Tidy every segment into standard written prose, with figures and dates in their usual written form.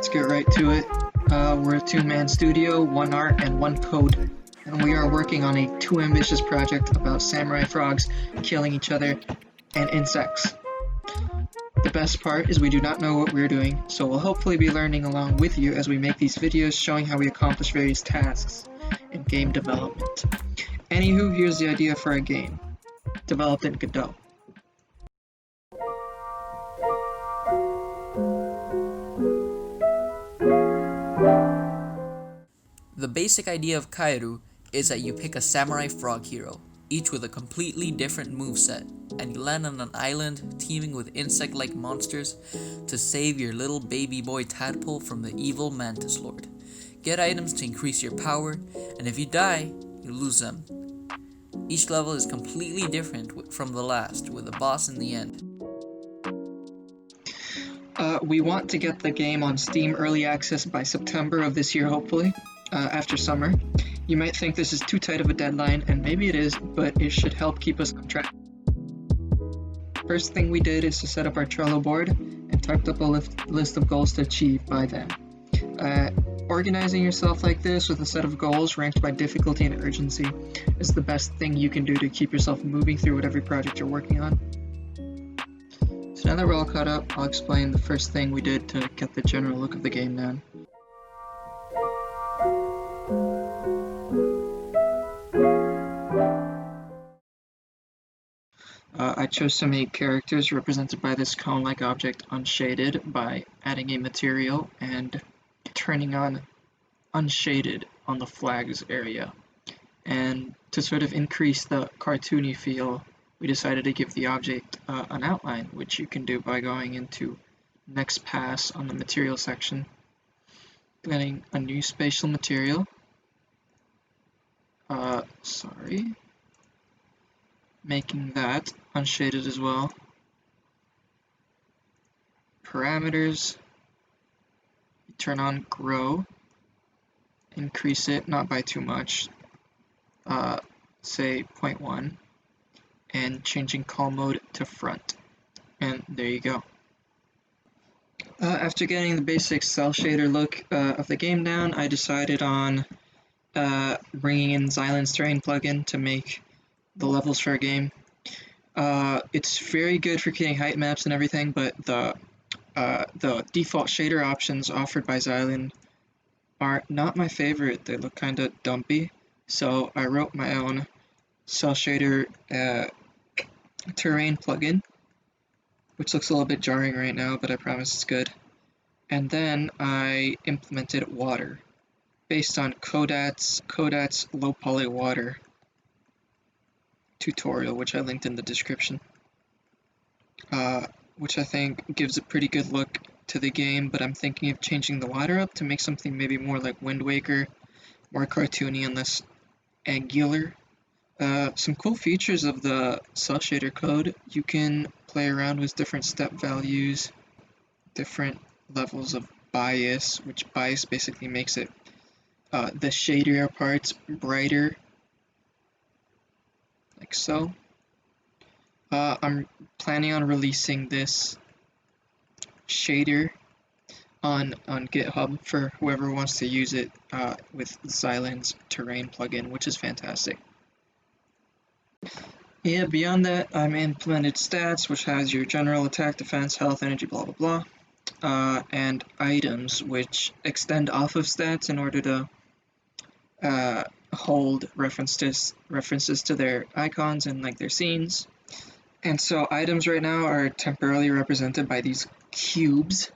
let's get right to it. We're a two-man studio, one art and one code, and we are working on a too ambitious project about samurai frogs killing each other and insects. The best part is we do not know what we're doing, so we'll hopefully be learning along with you as we make these videos showing how we accomplish various tasks in game development. Anywho, here's the idea for a game, developed in Godot. The basic idea of KAERU is that you pick a samurai frog hero, each with a completely different moveset, and you land on an island teeming with insect-like monsters to save your little baby boy tadpole from the evil mantis lord. Get items to increase your power, and if you die, you lose them. Each level is completely different from the last, with a boss in the end. We want to get the game on Steam Early Access by September of this year, hopefully. After summer. You might think this is too tight of a deadline, and maybe it is, but it should help keep us on track. First thing we did is to set up our Trello board and typed up a list of goals to achieve by then. Organizing yourself like this with a set of goals ranked by difficulty and urgency is the best thing you can do to keep yourself moving through whatever project you're working on. So now that we're all caught up, I'll explain the first thing we did to get the general look of the game down. I chose to make characters represented by this cone-like object unshaded by adding a material and turning on unshaded on the flags area. And to sort of increase the cartoony feel, we decided to give the object an outline, which you can do by going into next pass on the material section, getting a new spatial material. Making that unshaded as well. Parameters, turn on grow, increase it, not by too much, say 0.1, and changing call mode to front. And there you go. After getting the basic cell shader look of the game down, I decided on bringing in Xylan's terrain plugin to make the levels for our game. It's very good for creating height maps and everything, but the default shader options offered by Xylan are not my favorite. They look kind of dumpy, so I wrote my own cell shader terrain plugin, which looks a little bit jarring right now, but I promise it's good. And then I implemented water based on Godot's low poly water tutorial, which I linked in the description, which I think gives a pretty good look to the game, but I'm thinking of changing the water up to make something maybe more like Wind Waker, more cartoony and less angular. Some cool features of the cell shader code: you can play around with different step values, different levels of bias, which bias basically makes it the shadier parts brighter, like so. I'm planning on releasing this shader on GitHub for whoever wants to use it with Xylan's terrain plugin, which is fantastic. Yeah, beyond that, I've implemented stats, which has your general attack, defense, health, energy, blah blah blah, and items, which extend off of stats in order to hold references to their icons and like their scenes. And so items right now are temporarily represented by these cubes,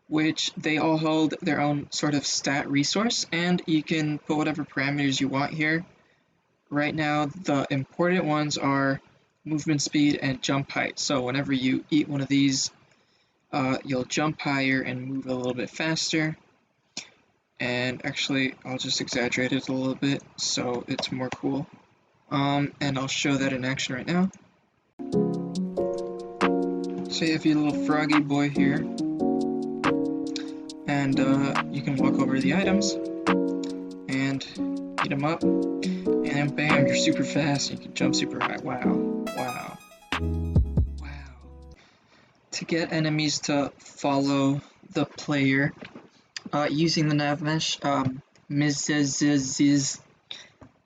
which they all hold their own sort of stat resource, and you can put whatever parameters you want here. Right now, the important ones are movement speed and jump height. So whenever you eat one of these, you'll jump higher and move a little bit faster. And actually, I'll just exaggerate it a little bit so it's more cool. And I'll show that in action right now. So you have your little froggy boy here, and you can walk over to the items and eat them up, and then bam, you're super fast. You can jump super high. Wow. To get enemies to follow the player, using the nav mesh.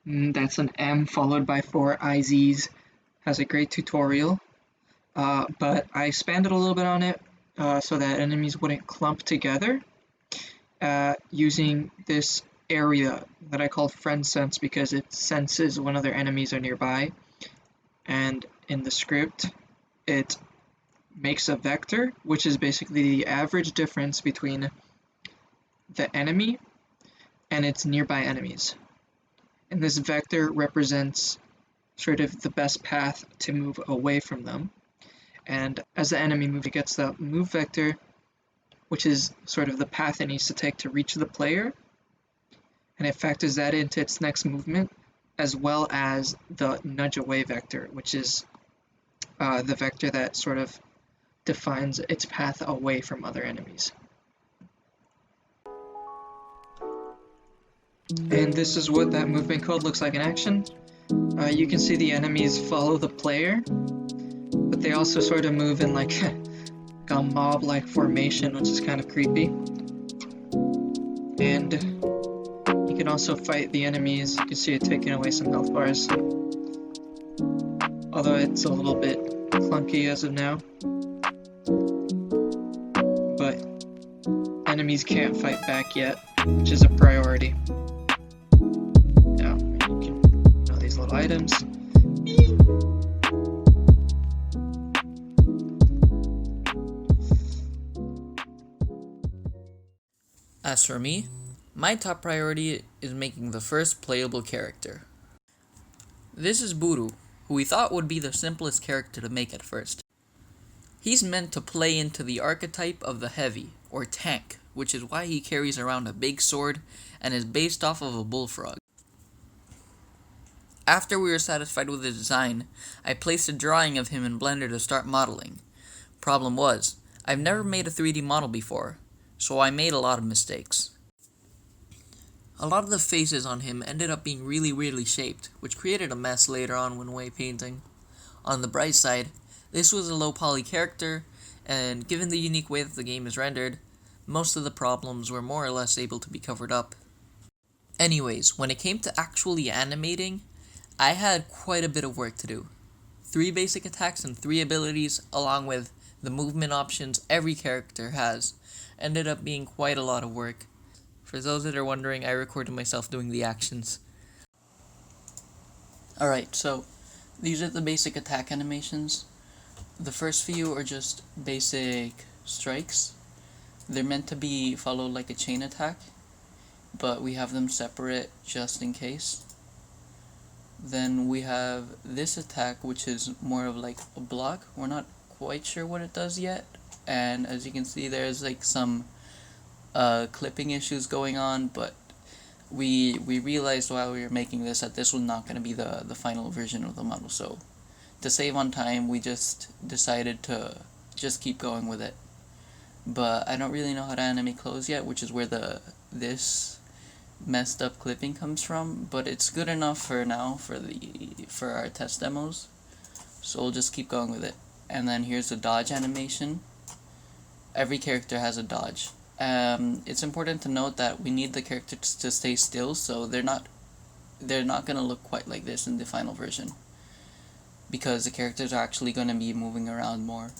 That's an M followed by 4 IZs. Has a great tutorial, but I expanded a little bit on it so that enemies wouldn't clump together using this area that I call friend sense because it senses when other enemies are nearby, and in the script it makes a vector, which is basically the average difference between the enemy and its nearby enemies. And this vector represents sort of the best path to move away from them. And as the enemy moves, it gets the move vector, which is sort of the path it needs to take to reach the player, and it factors that into its next movement, as well as the nudge away vector, which is the vector that sort of defines its path away from other enemies. And this is what that movement code looks like in action. You can see the enemies follow the player, but they also sort of move in like a mob-like formation, which is kind of creepy. And you can also fight the enemies. You can see it taking away some health bars, although it's a little bit clunky as of now. But enemies can't fight back yet, which is a priority. Now, you can, these little items. As for me, my top priority is making the first playable character. This is Buru, who we thought would be the simplest character to make at first. He's meant to play into the archetype of the heavy, or tank, which is why he carries around a big sword and is based off of a bullfrog. After we were satisfied with the design, I placed a drawing of him in Blender to start modeling. Problem was, I've never made a 3D model before, so I made a lot of mistakes. A lot of the faces on him ended up being really weirdly shaped, which created a mess later on when way painting. On the bright side, this was a low poly character, and given the unique way that the game is rendered, most of the problems were more or less able to be covered up. Anyways, when it came to actually animating, I had quite a bit of work to do. 3 basic attacks and 3 abilities, along with the movement options every character has, ended up being quite a lot of work. For those that are wondering, I recorded myself doing the actions. Alright, so these are the basic attack animations. The first few are just basic strikes. They're meant to be followed like a chain attack, but we have them separate just in case. Then we have this attack, which is more of like a block. We're not quite sure what it does yet, and as you can see, there's like some clipping issues going on, but we realized while we were making this that this was not going to be the final version of the model, so to save on time we just decided to just keep going with it. But I don't really know how to animate clothes yet, which is where this messed up clipping comes from, but it's good enough for now for our test demos, so we'll just keep going with it. And then here's the dodge animation. Every character has a dodge. It's important to note that we need the characters to stay still, so they're not gonna look quite like this in the final version, because the characters are actually gonna be moving around more.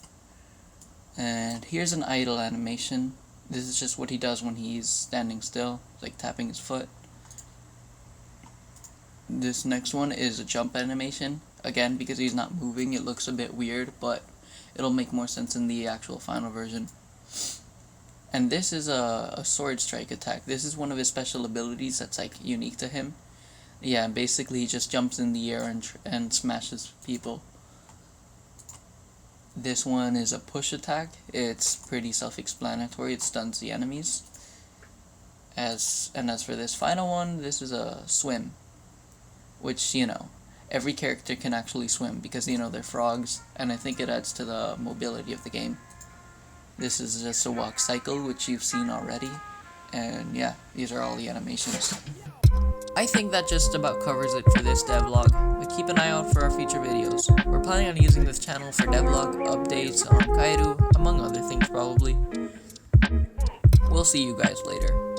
And here's an idle animation. This is just what he does when he's standing still, like tapping his foot. This next one is a jump animation. Again, because he's not moving, it looks a bit weird, but it'll make more sense in the actual final version. And this is a sword strike attack. This is one of his special abilities that's like unique to him. Yeah, basically he just jumps in the air and smashes people. This one is a push attack. It's pretty self-explanatory. It stuns the enemies. As for this final one, this is a swim, which, every character can actually swim because, they're frogs, and I think it adds to the mobility of the game. This is just a walk cycle, which you've seen already, and yeah, these are all the animations. I think that just about covers it for this devlog, but keep an eye out for our future videos. We're planning on using this channel for devlog updates on KAERU, among other things probably. We'll see you guys later.